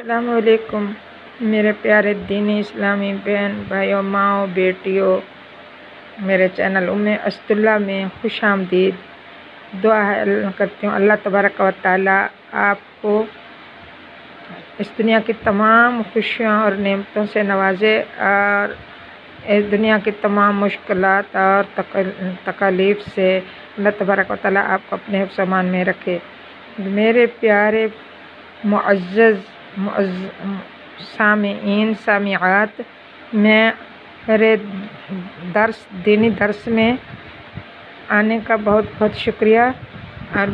السلام علیکم میرے پیارے دینی اسلامی بہن بھائیوں، ماؤں، بیٹیوں، میرے چینل اسد اللہ میں خوش آمدید۔ دعا کرتی ہوں اللہ تبارک و تعالیٰ آپ کو اس دنیا کی تمام خوشیوں اور نعمتوں سے نوازے اور اس دنیا کی تمام مشکلات اور تکالیف سے اللہ تبارک و تعالیٰ آپ کو اپنے حفظ و امان میں رکھے۔ میرے پیارے معزز سامعین سامعات، میں میرے دینی درس میں آنے کا بہت بہت شکریہ اور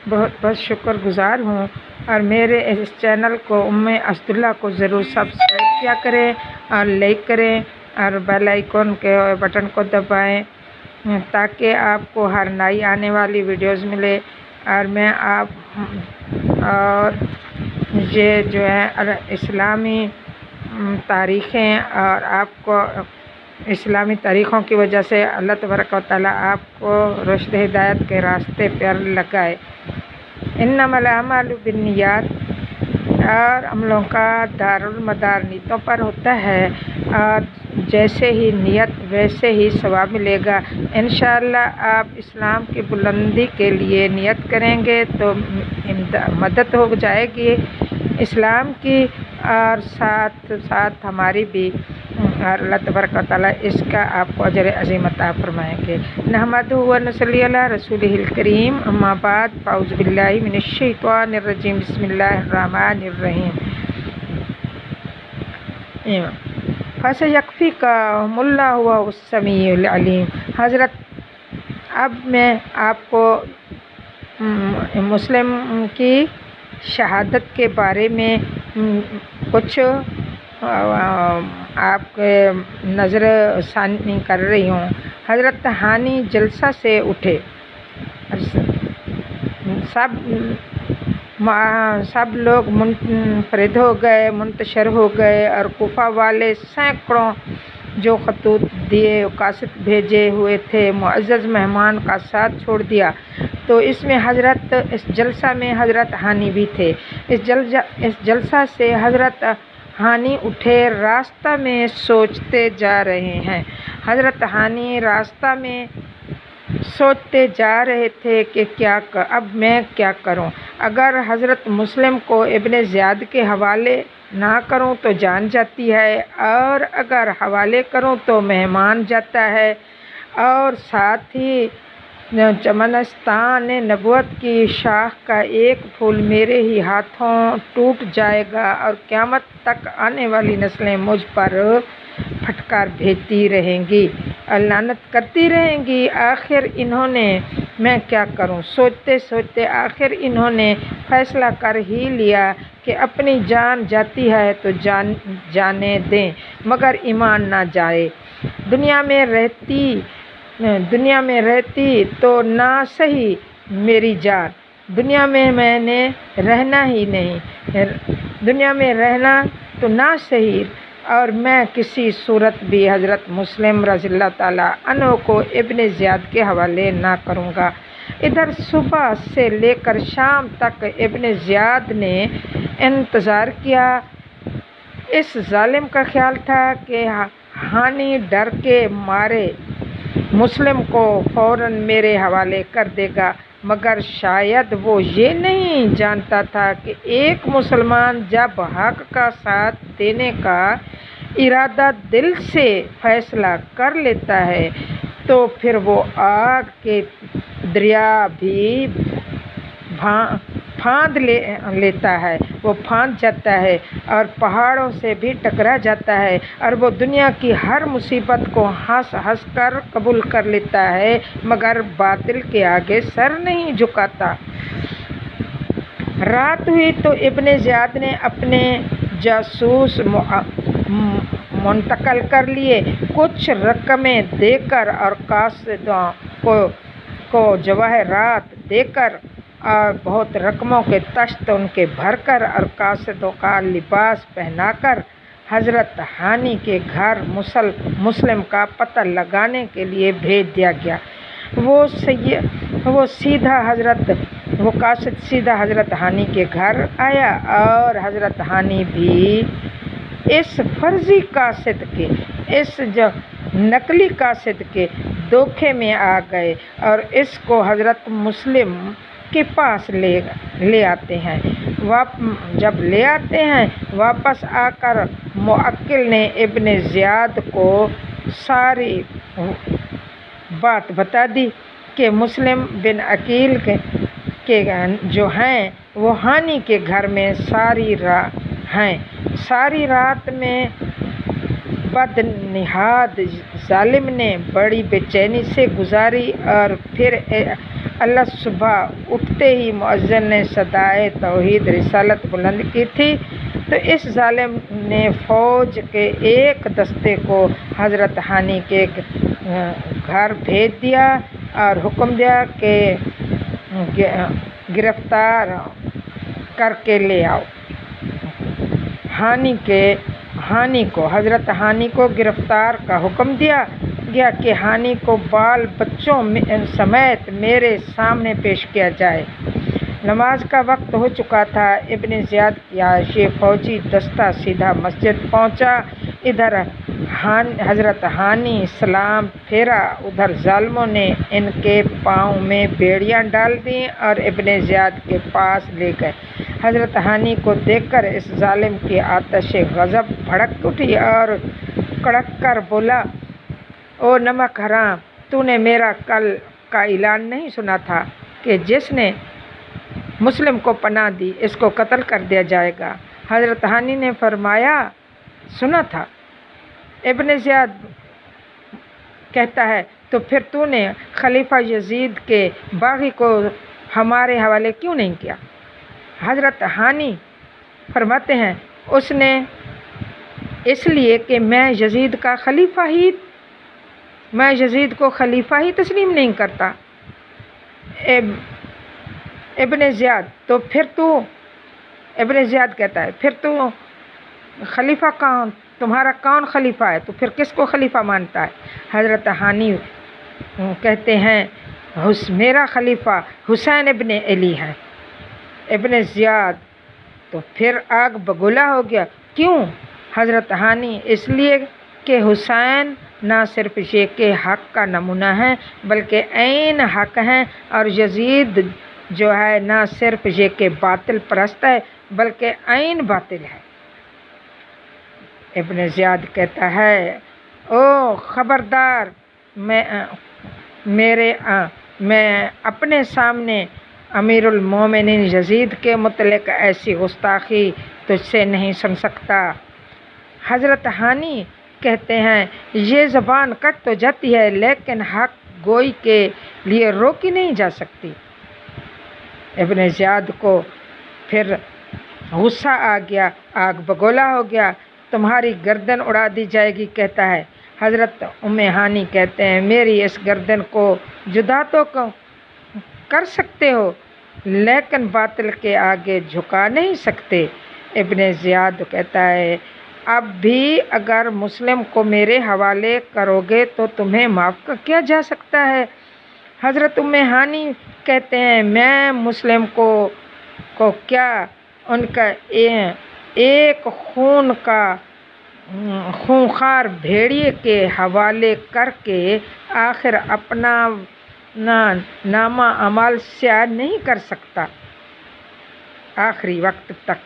بہت بہت شکر گزار ہوں، اور میرے اس چینل کو اسد اللہ کو ضرور سبسکرائب کیا کریں اور لائک کریں اور بیل آئیکن کے بٹن کو دبائیں تاکہ آپ کو ہر نئی آنے والی ویڈیوز ملے۔ اور میں آپ اور یہ جو ہے اسلامی تاریخیں اور آپ کو اسلامی تاریخوں کی وجہ سے اللہ تبارک و تعالیٰ آپ کو رشد ہدایت کے راستے پر لگائے۔ انما الاعمال بالنیات، اور عملوں کا دارالمدار نیتوں پر ہوتا ہے، اور جیسے ہی نیت ویسے ہی ثواب ملے گا۔ انشاءاللہ آپ اسلام کی بلندی کے لیے نیت کریں گے تو مدد ہو جائے گی اسلام کی، اور ساتھ ساتھ ہماری بھی، اور اللہ تبارک و تعالیٰ اس کا آپ کو اجر عظیم عطا فرمائیں گے۔ نحمدہ و نصلی علی رسولہ الکریم، اما بعد، فاعوذ باللہ من الشیطان الرجیم، بسم اللہ الرحمن الرحیم۔ فَسَيَكْفِيكَهُمُ اللَّهُ وَهُوَ السَّمِيعُ الْعَلِيمُ۔ حضرت، اب میں آپ کو مسلم کی شہادت کے بارے میں کچھ آپ کے نظر ثانی کر رہی ہوں۔ حضرت ہانی جلسہ سے اٹھے، سب لوگ منفرد ہو گئے، منتشر ہو گئے، اور کوفہ والے سینکڑوں جو خطوط دیے قاصد بھیجے ہوئے تھے معزز مہمان کا ساتھ چھوڑ دیا۔ تو اس میں اس جلسہ میں حضرت ہانی بھی تھے۔ اس جلسہ سے حضرت ہانی اٹھے، راستہ میں سوچتے جا رہے ہیں۔ حضرت ہانی راستہ میں سوچتے جا رہے تھے کہ اب میں کیا کروں؟ اگر حضرت مسلم کو ابن زیاد کے حوالے نہ کروں تو جان جاتی ہے، اور اگر حوالے کروں تو مہمان جاتا ہے، اور ساتھ ہی چمنستان نبوت کی شاخ کا ایک پھول میرے ہی ہاتھوں ٹوٹ جائے گا، اور قیامت تک آنے والی نسلیں مجھ پر پھٹکار بھیجتی رہیں گی اور لعنت کرتی رہیں گی۔ آخر میں کیا کروں؟ سوچتے سوچتے آخر انہوں نے فیصلہ کر ہی لیا کہ اپنی جان جاتی ہے تو جانے دیں، مگر ایمان نہ جائے۔ دنیا میں رہتی تو نہ سہی میری جان، دنیا میں نے رہنا ہی نہیں، دنیا میں رہنا تو نہ سہی، اور میں کسی صورت بھی حضرت مسلم رضی اللہ تعالیٰ عنہ کو ابن زیاد کے حوالے نہ کروں گا۔ ادھر صبح سے لے کر شام تک ابن زیاد نے انتظار کیا۔ اس ظالم کا خیال تھا کہ ہانی ڈر کے مارے مسلم کو فوراً میرے حوالے کر دے گا، مگر شاید وہ یہ نہیں جانتا تھا کہ ایک مسلمان جب حق کا ساتھ دینے کا ارادہ دل سے فیصلہ کر لیتا ہے تو پھر وہ آگ کے دریا بھی پھاند لیتا ہے، وہ پھاند جاتا ہے، اور پہاڑوں سے بھی ٹکرا جاتا ہے، اور وہ دنیا کی ہر مصیبت کو ہنس ہنس کر قبول کر لیتا ہے، مگر باطل کے آگے سر نہیں جھکاتا۔ رات ہوئی تو ابن زیاد نے اپنے جاسوس منتقل کر لیے، کچھ رقمیں دے کر اور قاصدوں کو جواہرات دے کر، اور بہت رقموں کے تشت ان کے بھر کر، اور قاصدوں کا لباس پہنا کر حضرت ہانی کے گھر مسلم کا پتہ لگانے کے لیے بھیج دیا گیا۔ وہ سیدھا حضرت وہ قاصد سیدھا حضرت ہانی کے گھر آیا اور حضرت ہانی بھی اس فرضی قاصد کے، اس جو نقلی قاصد کے دھوکے میں آ گئے اور اس کو حضرت مسلم کے پاس لے آتے ہیں۔ جب لے آتے ہیں واپس آ کر معقل نے ابن زیاد کو ساری بات بتا دی کہ مسلم بن عقیل کے جو ہیں وہ ہانی کے گھر میں ساری رات میں بدنہاد ظالم نے بڑی بے چینی سے گزاری، اور پھر اللہ صبح اٹھتے ہی مؤذن نے صدائے توحید رسالت بلند کی تھی، تو اس ظالم نے فوج کے ایک دستے کو حضرت ہانی کے گھر بھیج دیا اور حکم دیا کہ گرفتار کر کے لے آؤ۔ حضرت ہانی کو گرفتار کا حکم دیا گیا کہ ہانی کو بال بچوں سمیت میرے سامنے پیش کیا جائے۔ نماز کا وقت ہو چکا تھا۔ ابن زیاد کا یہ فوجی دستہ سیدھا مسجد پہنچا۔ ادھر حضرت ہانی سلام پھیرا، ادھر ظالموں نے ان کے پاؤں میں بیڑیاں ڈال دیں اور ابن زیاد کے پاس لے گئے۔ حضرت ہانی کو دیکھ کر اس ظالم کی آتش غضب بھڑک اٹھی اور کڑک کر بولا، او نمک حرام، تو نے میرا کل کا اعلان نہیں سنا تھا کہ جس نے مسلم کو پناہ دی اس کو قتل کر دیا جائے گا؟ حضرت ہانی نے فرمایا، سنا تھا۔ ابن زیاد کہتا ہے، تو پھر تو نے خلیفہ یزید کے باغی کو ہمارے حوالے کیوں نہیں کیا؟ حضرت ہانی فرماتے ہیں، اس لیے کہ میں یزید کو خلیفہ ہی تسلیم نہیں کرتا۔ ابن زیاد کہتا ہے، پھر تو خلیفہ کون؟ تمہارا کون خلیفہ ہے؟ تو پھر کس کو خلیفہ مانتا ہے؟ حضرت ہانی کہتے ہیں، میرا خلیفہ حسین ابن علی ہے۔ ابن زیاد تو پھر آگ بگولا ہو گیا، کیوں؟ حضرت ہانی، اس لیے کہ حسین نہ صرف یہ کہ حق کا نمونہ ہے بلکہ عین حق ہیں، اور یزید جو ہے نہ صرف یہ کہ باطل پرست ہے بلکہ عین باطل ہے۔ ابن زیاد کہتا ہے، او خبردار، میں اپنے سامنے امیر المومنین یزید کے متعلق ایسی گستاخی تجھ سے نہیں سن سکتا۔ حضرت ہانی کہتے ہیں، یہ زبان کٹ تو جاتی ہے لیکن حق گوئی کے لیے روکی نہیں جا سکتی۔ ابن زیاد کو پھر غصہ آ گیا، آگ بگولا ہو گیا، تمہاری گردن اڑا دی جائے گی، کہتا ہے۔ حضرت ہانی کہتے ہیں، میری اس گردن کو جدا تو کر سکتے ہو لیکن باطل کے آگے جھکا نہیں سکتے۔ ابن زیاد کہتا ہے، اب بھی اگر مسلم کو میرے حوالے کرو گے تو تمہیں معاف کیا جا سکتا ہے۔ حضرت ہانی کہتے ہیں، میں مسلم کو کیا ان کا ایک خونخوار بھیڑیے کے حوالے کر کے آخر اپنا نامہ اعمال سیاہ نہیں کر سکتا آخری وقت تک،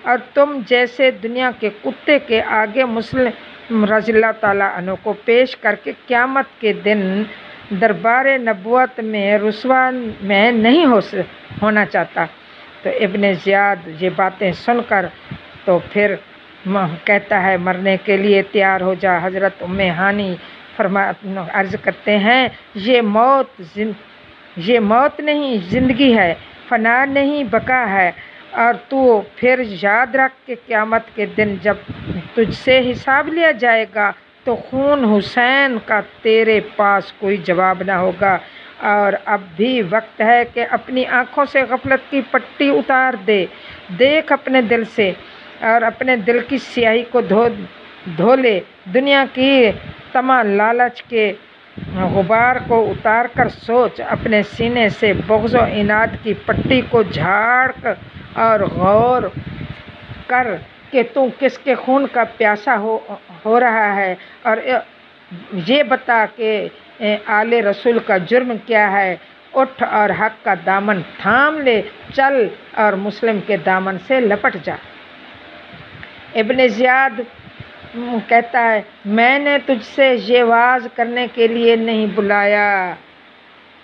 اور تم جیسے دنیا کے کتے کے آگے مسلم رضی اللہ تعالیٰ عنہ کو پیش کر کے قیامت کے دن دربار نبوت میں رسوا میں نہیں ہونا چاہتا۔ تو ابن زیاد یہ باتیں سن کر تو پھر کہتا ہے، مرنے کے لیے تیار ہو جا۔ حضرت ہانی عرض کرتے ہیں، یہ موت نہیں زندگی ہے، فنا نہیں بقا ہے، اور تو پھر یاد رکھ کہ قیامت کے دن جب تجھ سے حساب لیا جائے گا تو خون حسین کا تیرے پاس کوئی جواب نہ ہوگا، اور اب بھی وقت ہے کہ اپنی آنکھوں سے غفلت کی پٹی اتار دے، دیکھ اپنے دل سے اور اپنے دل کی سیاہی کو دھو لے، دنیا کی طمع لالچ کے غبار کو اتار کر سوچ، اپنے سینے سے بغض و عناد کی پٹی کو جھاڑ کر اور غور کر کہ تو کس کے خون کا پیاسا ہو رہا ہے، اور یہ بتا کہ آل رسول کا جرم کیا ہے۔ اٹھ اور حق کا دامن تھام لے، چل اور مسلم کے دامن سے لپٹ جا۔ ابن زیاد کہتا ہے، میں نے تجھ سے یہ واز کرنے کے لیے نہیں بلایا،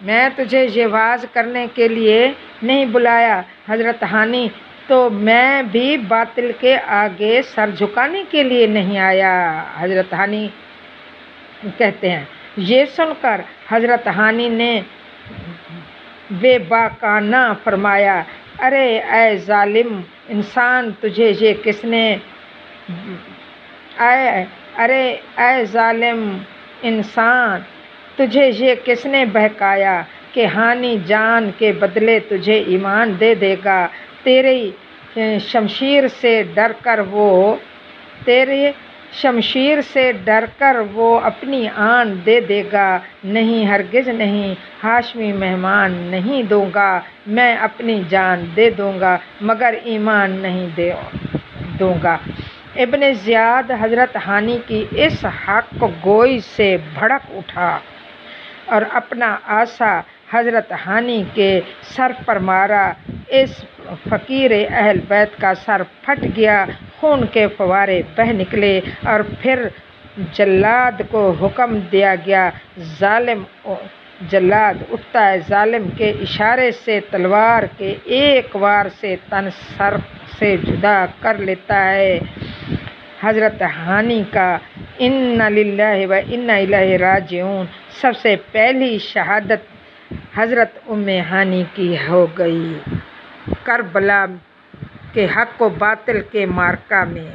میں تجھے یہ واز کرنے کے لیے نہیں بلایا حضرت ہانی، تو میں بھی باطل کے آگے سر جھکانے کے لیے نہیں آیا۔ حضرت ہانی کہتے ہیں، یہ سن کر حضرت ہانی نے بے باکانہ فرمایا، ارے اے ظالم انسان، تجھے یہ کس نے ارے اے ظالم انسان، تجھے یہ کس نے بہکایا کہ ہانی جان کے بدلے تجھے ایمان دے دے گا؟ تیری شمشیر سے ڈر کر وہ اپنی آن دے دے گا۔ نہیں، ہرگز نہیں، ہاشمی مہمان نہیں دوں گا، میں اپنی جان دے دوں گا مگر ایمان نہیں دوں گا۔ ابن زیاد حضرت ہانی کی اس حق گوئی سے بھڑک اٹھا اور اپنا عصا حضرت ہانی کے سر پر مارا۔ اس فقیر اہل بیت کا سر پھٹ گیا، خون کے فوارے بہہ نکلے، اور پھر جلاد کو حکم دیا گیا، جلاد اٹھتا ہے، ظالم کے اشارے سے تلوار کے ایک وار سے تن سر سے جدا کر لیتا ہے۔ حضرت ہانی کا انا للہ و انا الیہ راجعون سب سے پہلی شہادت حضرت ام ہانی کی ہو گئی کربلا کے حق و باطل کے معرکہ میں۔